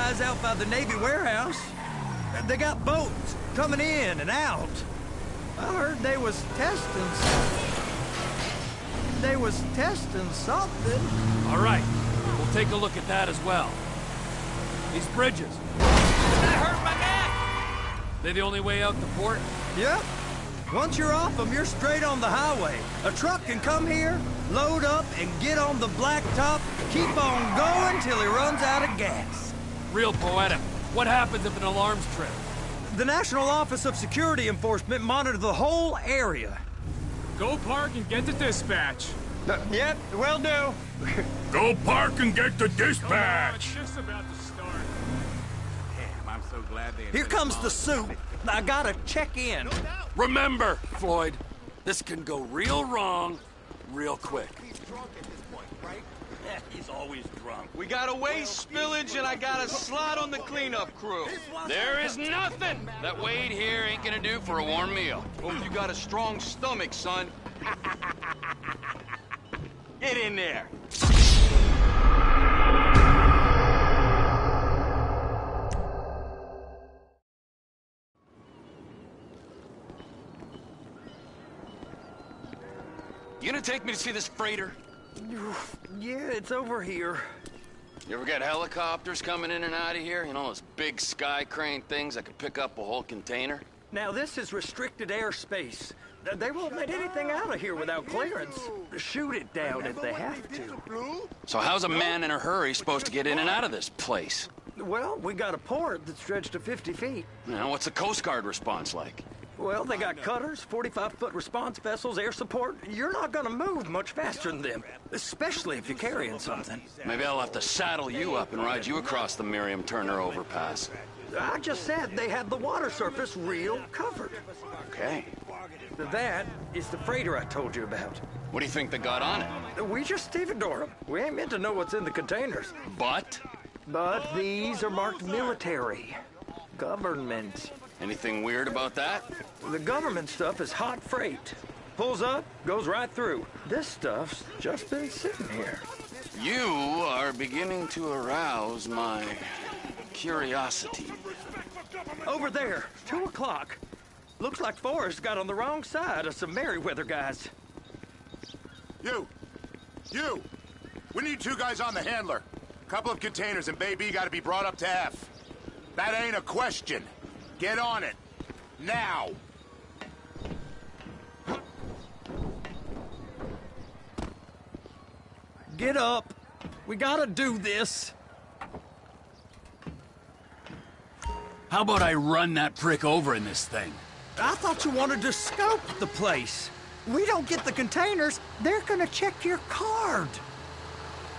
guys out by the Navy warehouse. They got boats coming in and out. I heard they was testing something. All right, we'll take a look at that as well. These bridges. That hurt my neck! They the only way out the port? Yep. Once you're off them, you're straight on the highway. A truck can come here, load up, and get on the blacktop, keep on going till he runs out of gas. Real poetic. What happens if an alarm's tripped? The National Office of Security Enforcement monitor the whole area. Go park and get the dispatch. Yep, will do. Go park and get the dispatch! Just about to start. Damn, I'm so glad they... Here comes the soup. I gotta check in. Remember, Floyd, this can go real wrong, real quick. He's drunk at this point, right? Yeah, he's always drunk. We got a waste spillage and I got a slot on the cleanup crew. There is nothing that Wade here ain't gonna do for a warm meal. Hope you got a strong stomach, son. Get in there. You gonna take me to see this freighter? Yeah, it's over here. You ever got helicopters coming in and out of here? You know, those big sky crane things that could pick up a whole container? Now, this is restricted airspace. They won't let anything out of here without clearance. Shoot it down if they have to. So how's a man in a hurry supposed to get in and out of this place? Well, we got a port that's stretched to 50 feet. You know, what's the Coast Guard response like? Well, they got cutters, 45-foot response vessels, air support. You're not gonna move much faster than them, especially if you're carrying something. Maybe I'll have to saddle you up and ride you across the Miriam Turner overpass. I just said they had the water surface real covered. Okay. That is the freighter I told you about. What do you think they got on it? We just stevedore them. We ain't meant to know what's in the containers. But? But these are marked military. Government. Anything weird about that? The government stuff is hot freight. Pulls up, goes right through. This stuff's just been sitting here. You are beginning to arouse my curiosity. Over there, 2 o'clock. Looks like Forrest got on the wrong side of some Merryweather guys. You! We need 2 guys on the handler. Couple of containers and Bay B gotta be brought up to F. That ain't a question. Get on it. Now! Get up. We gotta do this. How about I run that prick over in this thing? I thought you wanted to scope the place. We don't get the containers, they're gonna check your card.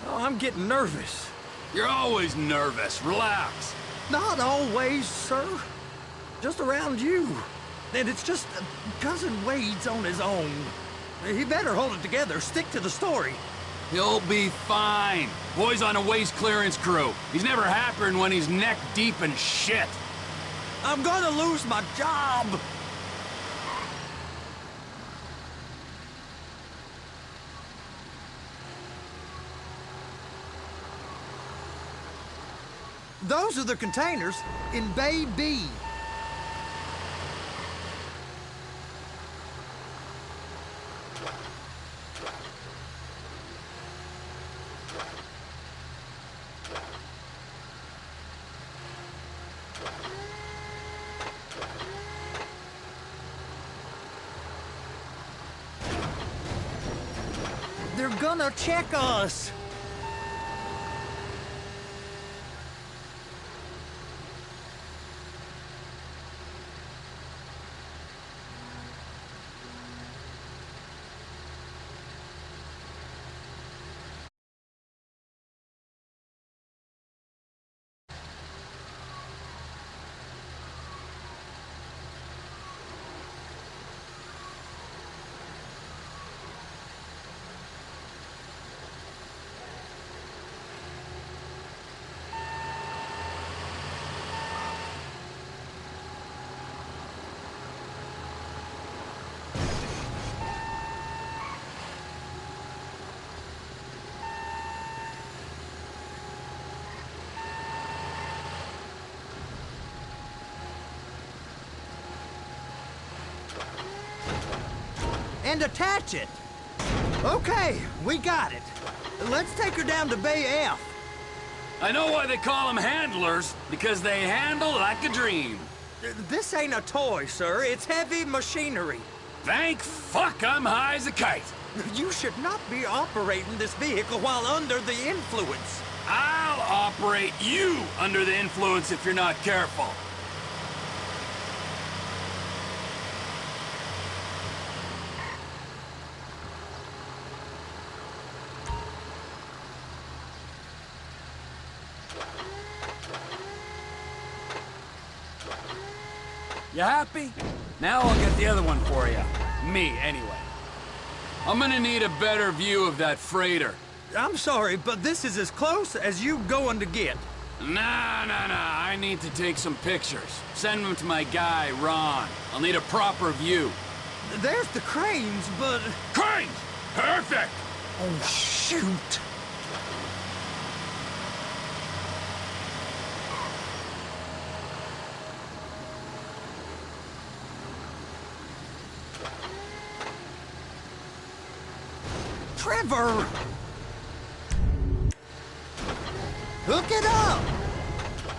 Oh, I'm getting nervous. You're always nervous. Relax. Not always, sir. Just around you. And it's just Cousin Wade's on his own. He better hold it together, stick to the story. He'll be fine. Boy's on a waste clearance crew. He's never happier than when he's neck deep in shit. I'm gonna lose my job. Those are the containers in Bay B. They're gonna check us. and attach it. Okay, we got it. Let's take her down to Bay F. I know why they call them handlers, because they handle like a dream. This ain't a toy, sir. It's heavy machinery. Thank fuck I'm high as a kite. You should not be operating this vehicle while under the influence. I'll operate you under the influence if you're not careful. You happy? Now I'll get the other one for you. Me, anyway. I'm gonna need a better view of that freighter. I'm sorry, but this is as close as you going to get. Nah. I need to take some pictures. Send them to my guy, Ron. I'll need a proper view. There's the cranes, but... Cranes! Perfect! Oh, shoot! Trevor! Hook it up!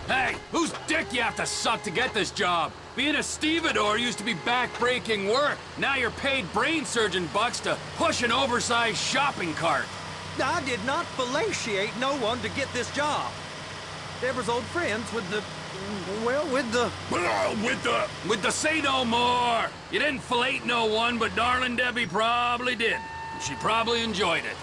Hey, whose dick you have to suck to get this job? Being a stevedore used to be back-breaking work. Now you're paid brain surgeon bucks to push an oversized shopping cart. I did not fellatiate no one to get this job. Deborah's old friends with the... well, with the... With the say no more! You didn't fillet no one, but darling Debbie probably did. She probably enjoyed it.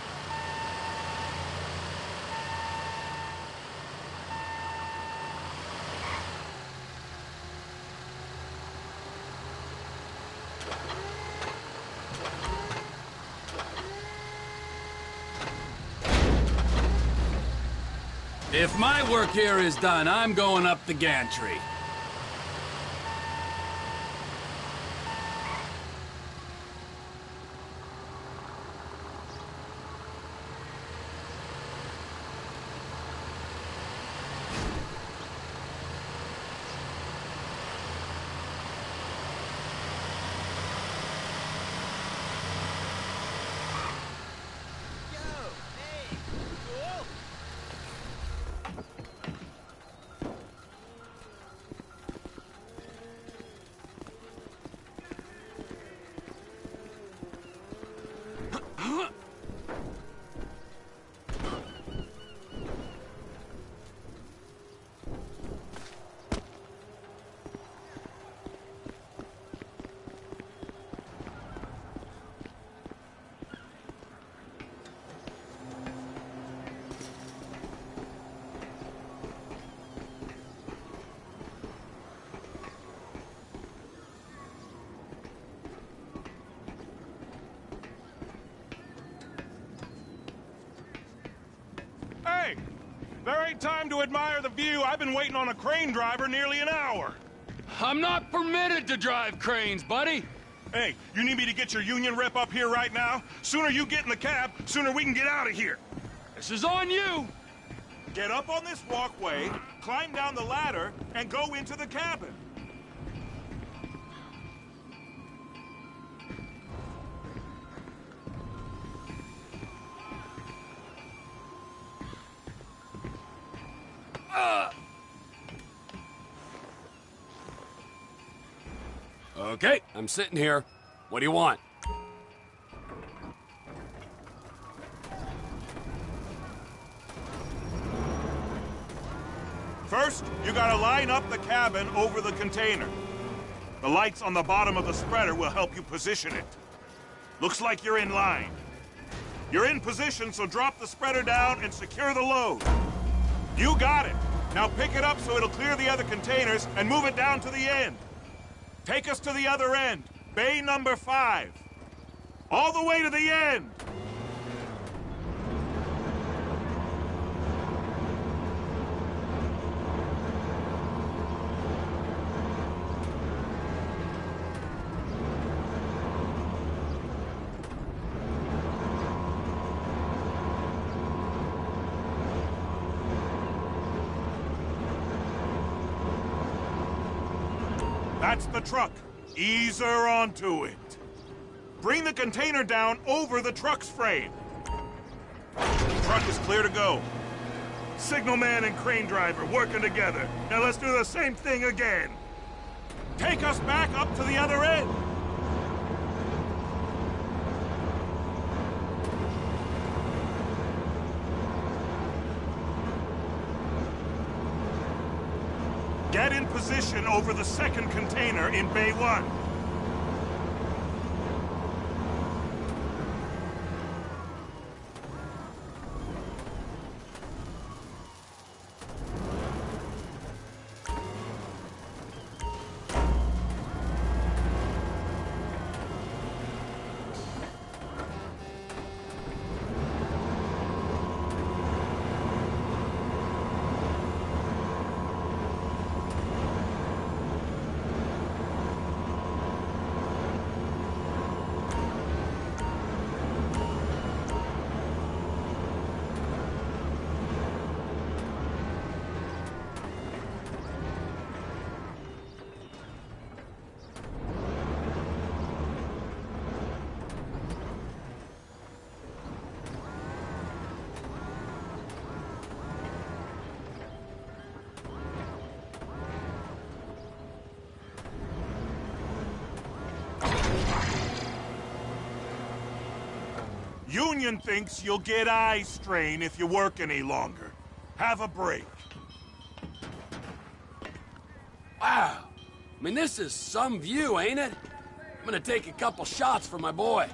If my work here is done, I'm going up the gantry. Hey! There ain't time to admire the view. I've been waiting on a crane driver nearly an hour. I'm not permitted to drive cranes, buddy. Hey, you need me to get your union rep up here right now? Sooner you get in the cab, sooner we can get out of here. This is on you. Get up on this walkway, climb down the ladder, and go into the cabin. Okay, I'm sitting here. What do you want? First, you gotta line up the cabin over the container. The lights on the bottom of the spreader will help you position it. Looks like you're in line. You're in position, so drop the spreader down and secure the load. You got it. Now pick it up so it'll clear the other containers and move it down to the end. Take us to the other end, bay number 5. All the way to the end. That's the truck. Ease her onto it. Bring the container down over the truck's frame. Truck is clear to go. Signalman and crane driver working together. Now let's do the same thing again. Take us back up to the other end. Get in position over the second container in Bay 1. Union thinks you'll get eye strain if you work any longer. Have a break. Wow. I mean, this is some view, ain't it? I'm gonna take a couple shots for my boy.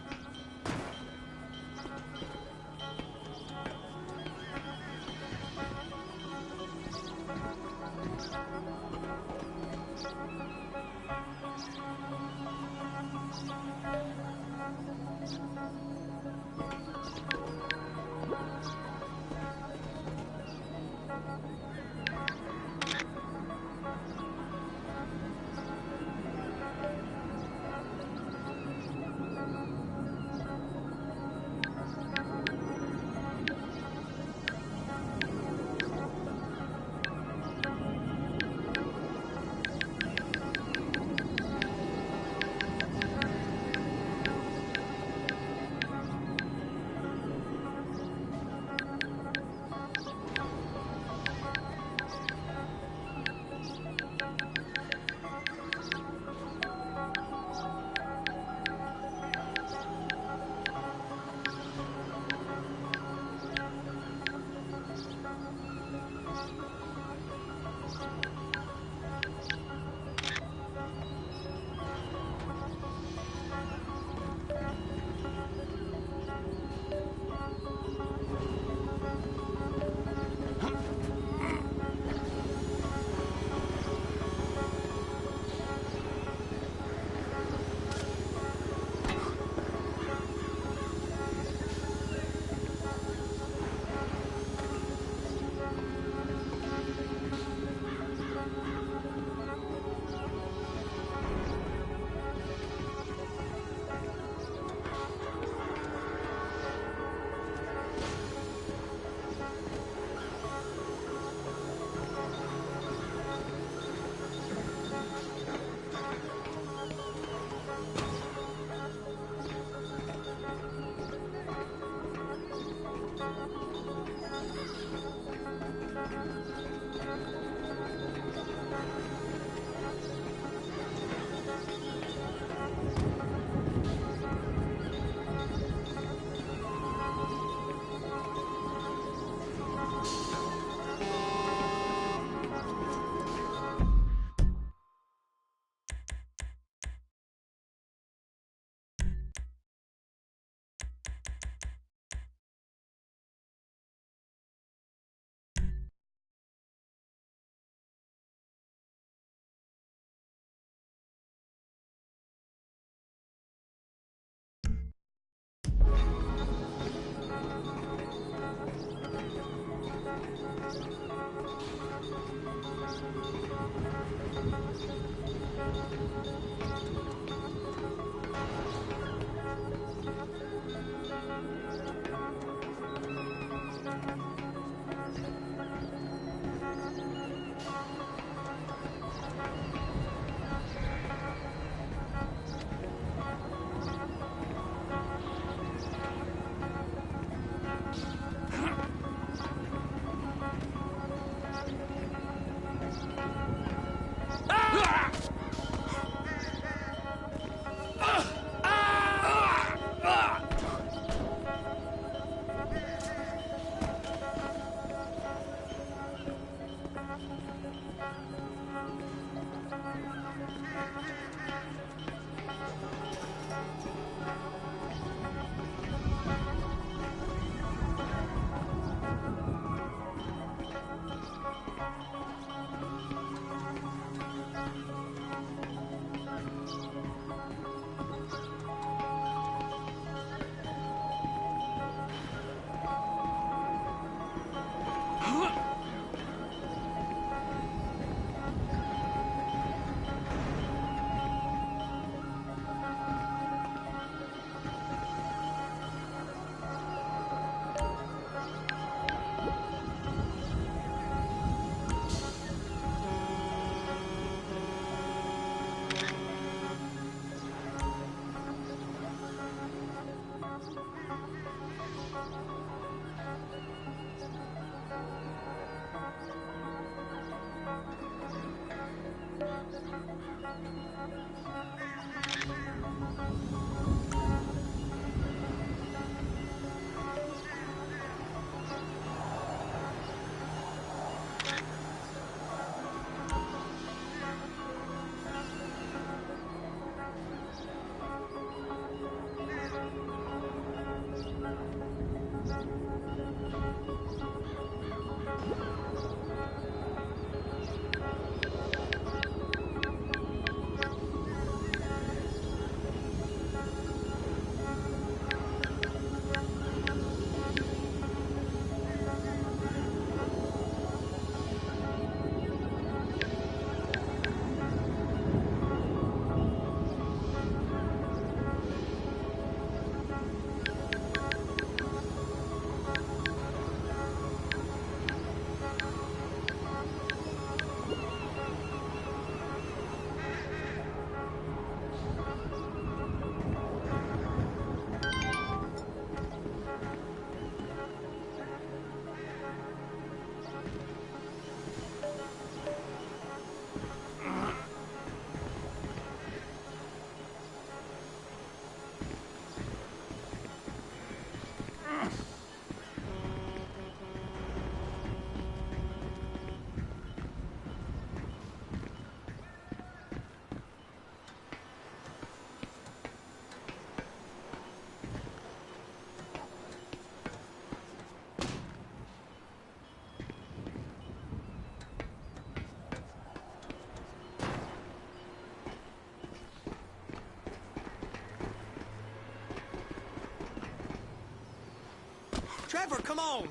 Trevor, come on.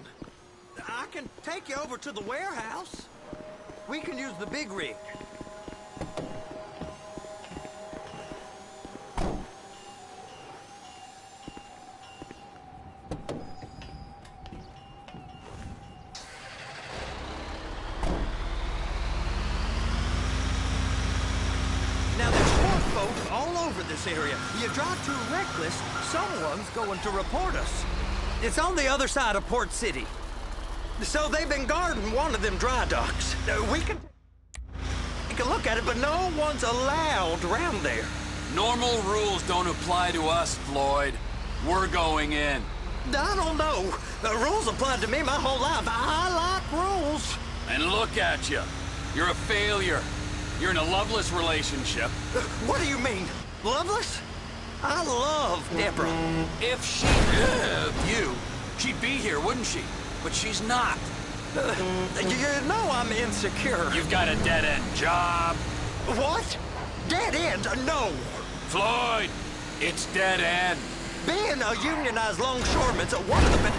I can take you over to the warehouse. We can use the big rig. Now, there's port folks all over this area. You drive too reckless, someone's going to report us. It's on the other side of Port City. So they've been guarding one of them dry docks. We can take a look at it, but no one's allowed around there. Normal rules don't apply to us, Floyd. We're going in. I don't know. The rules applied to me my whole life. I like rules. And look at you. You're a failure. You're in a loveless relationship. What do you mean? Loveless? I love Deborah. If she loved you, she'd be here, wouldn't she? But she's not. You know I'm insecure. You've got a dead-end job. What? Dead end? No. Floyd, it's dead end. Being a unionized longshoreman's one of the best.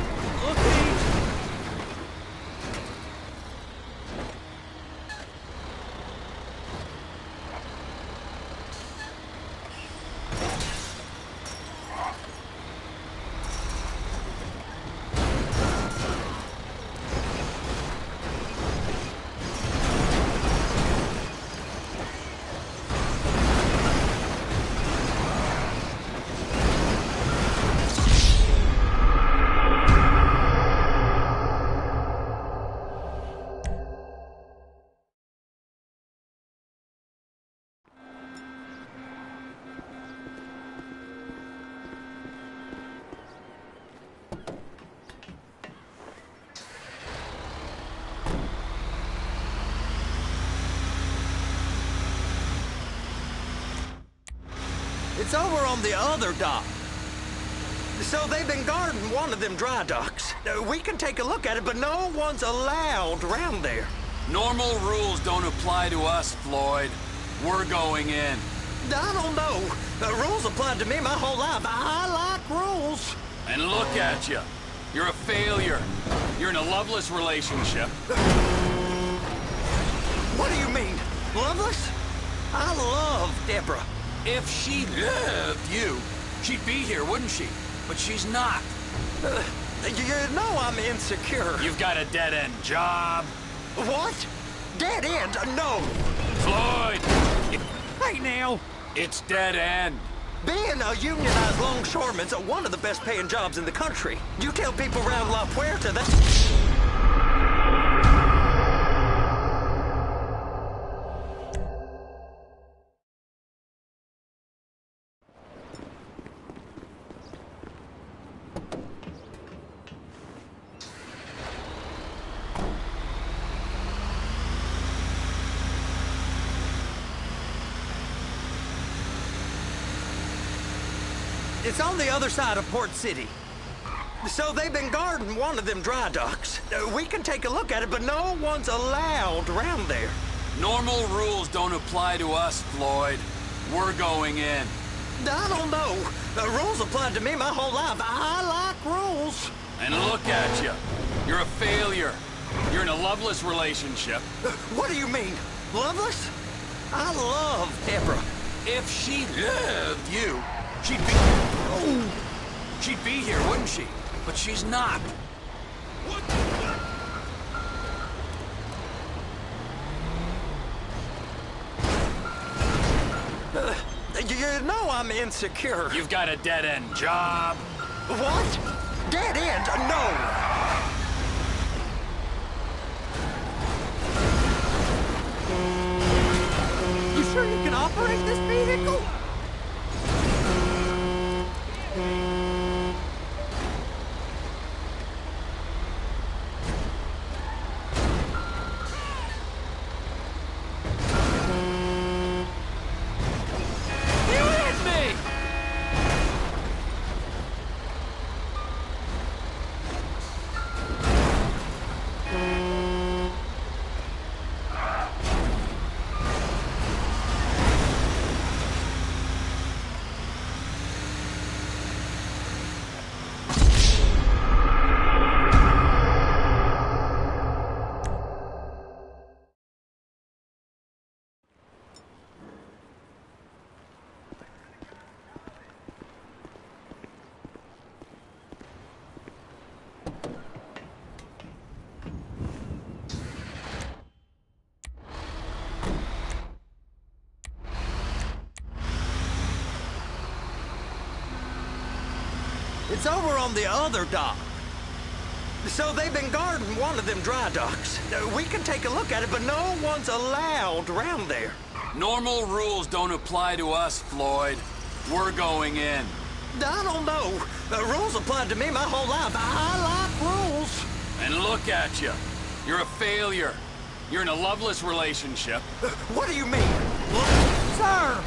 It's over on the other dock. So they've been guarding one of them dry docks. We can take a look at it, but no one's allowed around there. Normal rules don't apply to us, Floyd. We're going in. I don't know. Rules applied to me my whole life. I like rules. And look at you. You're a failure. You're in a loveless relationship. What do you mean? Loveless? I love Deborah. If she loved you, she'd be here, wouldn't she? But she's not. You know I'm insecure. You've got a dead-end job. What? Dead end? No. Floyd! Hey, now. It's dead end. Being a unionized longshoreman's one of the best paying jobs in the country. You tell people around La Puerta that... It's on the other side of Port City. So they've been guarding one of them dry docks. We can take a look at it, but no one's allowed around there. Normal rules don't apply to us, Floyd. We're going in. I don't know. Rules applied to me my whole life. I like rules. And look at you. You're a failure. You're in a loveless relationship. What do you mean? Loveless? I love Deborah. If she loved you, she'd be here, wouldn't she? But she's not. What? You know I'm insecure. You've got a dead-end job. What? Dead end? No. You sure you can operate this vehicle? It's over on the other dock. So they've been guarding one of them dry docks. We can take a look at it, but no one's allowed around there. Normal rules don't apply to us, Floyd. We're going in. I don't know. Rules applied to me my whole life. I like rules. And look at you. You're a failure. You're in a loveless relationship. What do you mean? Sir!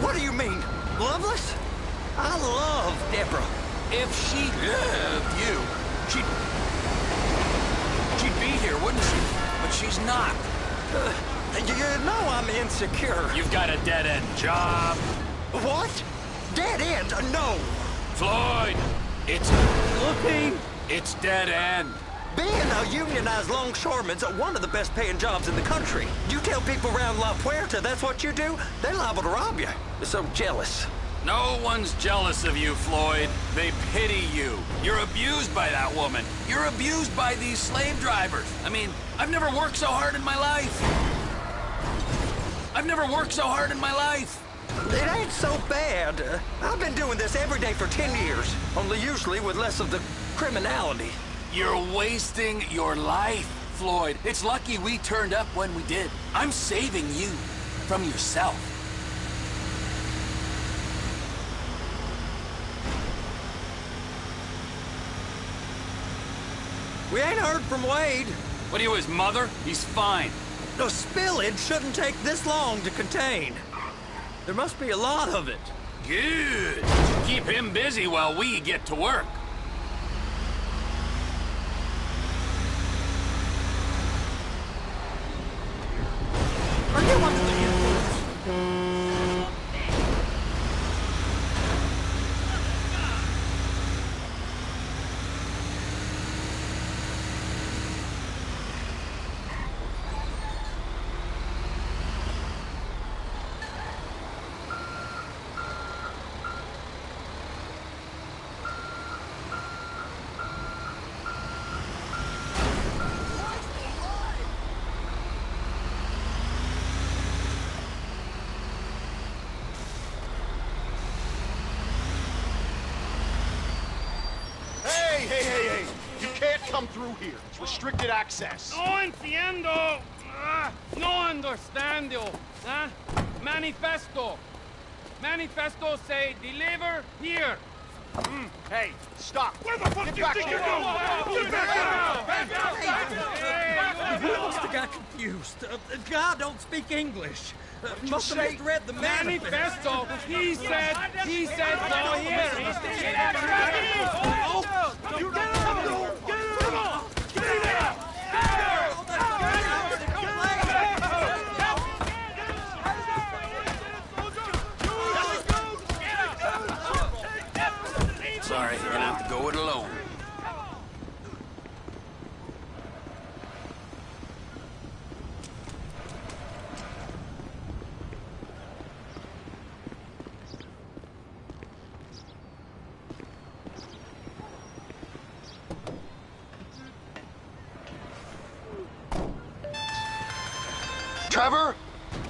What do you mean? Loveless? I love Deborah. If she loved you, she'd be here, wouldn't she? But she's not. You know I'm insecure. You've got a dead-end job. What? Dead end? No. Floyd, it's... Looking. It's dead end. Being a unionized longshoreman's one of the best paying jobs in the country. You tell people around La Puerta that's what you do, they're liable to rob you. They're so jealous. No one's jealous of you, Floyd. They pity you. You're abused by that woman. You're abused by these slave drivers. I mean, I've never worked so hard in my life. I've never worked so hard in my life. It ain't so bad. I've been doing this every day for 10 years, only usually with less of the criminality. You're wasting your life, Floyd. It's lucky we turned up when we did. I'm saving you from yourself. We ain't heard from Wade. What are you, his mother? He's fine. The spillage shouldn't take this long to contain. There must be a lot of it. Good. Keep him busy while we get to work. Are you one of the influence? Hey! You can't come through here. It's restricted access. No entiendo. No understando. Huh? Manifesto. Manifesto say deliver here. Hey, stop. Where the fuck Get do you back think here. you're going? Get back I must have got confused. God don't speak English. Must have misread the Manifesto. He said go here. Get out of here. Sorry, you're gonna have to go it alone. Trevor,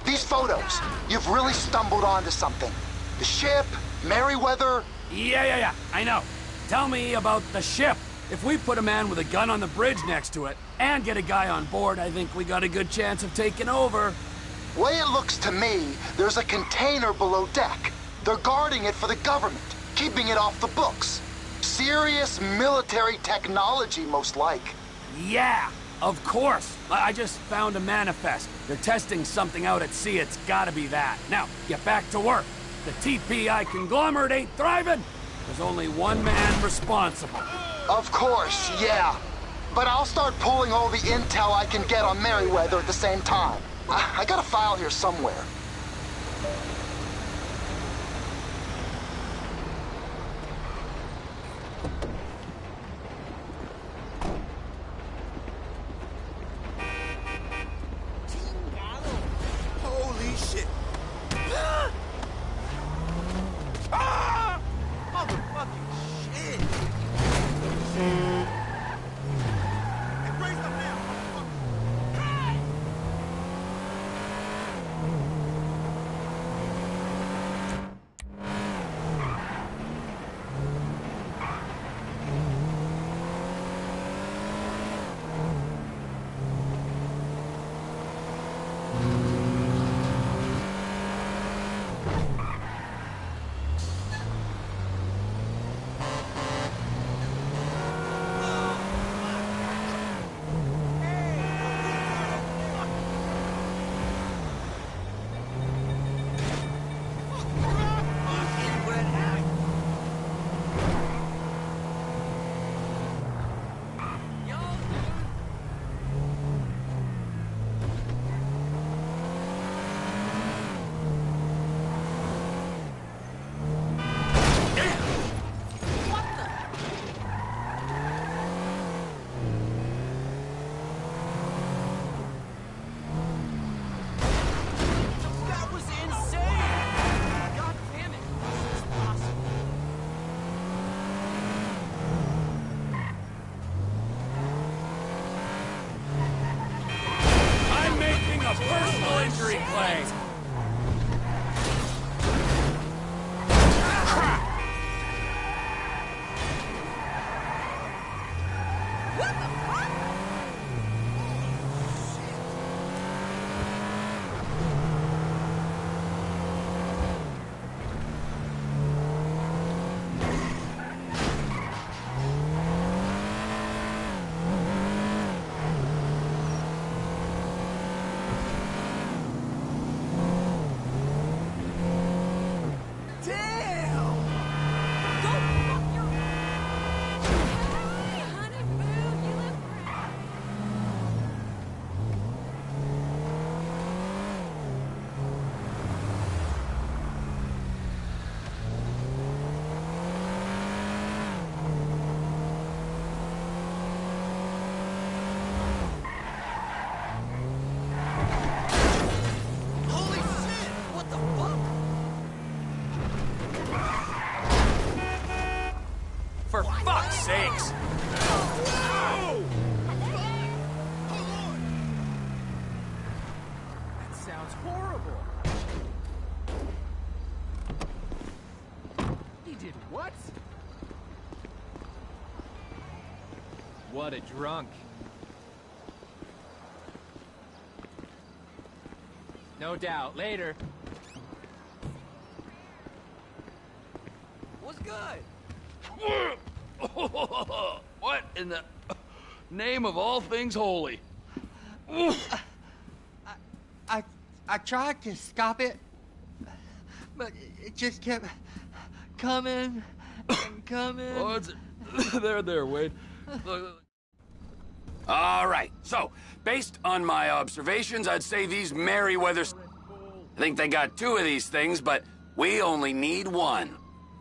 these photos, you've really stumbled onto something. The ship, Merryweather. Yeah, I know. Tell me about the ship. If we put a man with a gun on the bridge next to it and get a guy on board, I think we got a good chance of taking over. Way it looks to me, there's a container below deck. They're guarding it for the government, keeping it off the books. Serious military technology, most like. Yeah, of course. I just found a manifest. They're testing something out at sea. It's gotta be that. Now, get back to work. The TPI conglomerate ain't thriving. There's only one man responsible. Of course, yeah. But I'll start pulling all the intel I can get on Merryweather at the same time. I got a file here somewhere. Holy shit. Motherfucking shit. Hey, raise them now, motherfucker. horrible. He did what? What a drunk. No doubt. Later. What's good? What in the name of all things holy? I tried to stop it, but it just kept coming and coming. Oh, there, Wade. All right, so, based on my observations, I'd say these Merryweather... I think they got 2 of these things, but we only need 1.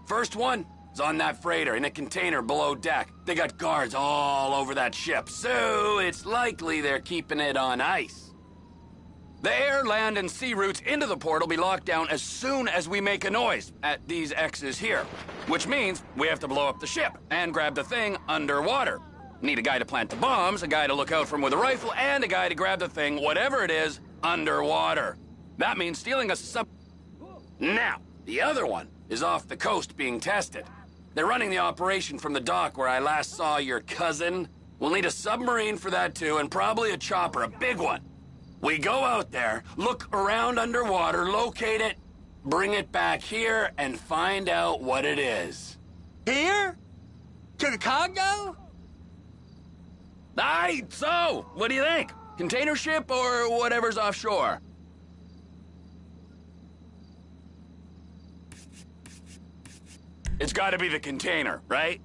First one is on that freighter in a container below deck. They got guards all over that ship, so it's likely they're keeping it on ice. The air, land, and sea routes into the port will be locked down as soon as we make a noise at these X's here, which means we have to blow up the ship and grab the thing underwater. Need a guy to plant the bombs, a guy to look out for them with a rifle, and a guy to grab the thing, whatever it is, underwater. That means stealing a sub... Now, the other one is off the coast being tested. They're running the operation from the dock where I last saw your cousin. We'll need a submarine for that too, and probably a chopper, a big one. We go out there, look around underwater, locate it, bring it back here, and find out what it is. Here? To the Congo? Aye, so, what do you think? Container ship or whatever's offshore? It's gotta be the container, right?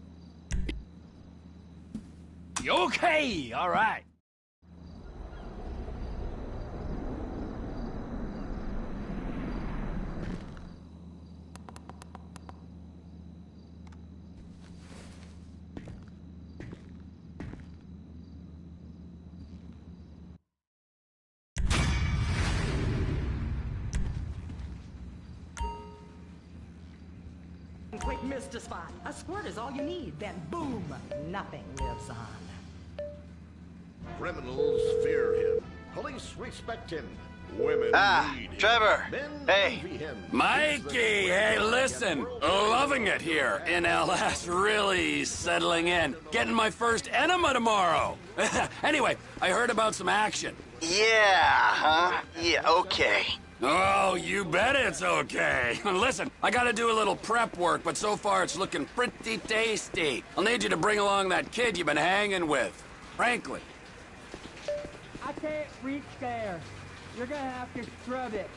Okay, all right. Quick Mr. Spot. A squirt is all you need. Then boom, nothing lives on. Criminals fear him. Police respect him. Women need him. Trevor. Men Hey. envy him. Mikey, hey, listen. Loving it here in LS. Really settling in. Getting my first enema tomorrow. Anyway, I heard about some action. Yeah, huh? Yeah, okay. Oh, you bet it's okay. Listen, I gotta do a little prep work, but so far it's looking pretty tasty. I'll need you to bring along that kid you've been hanging with. Franklin. I can't reach there. You're gonna have to scrub it.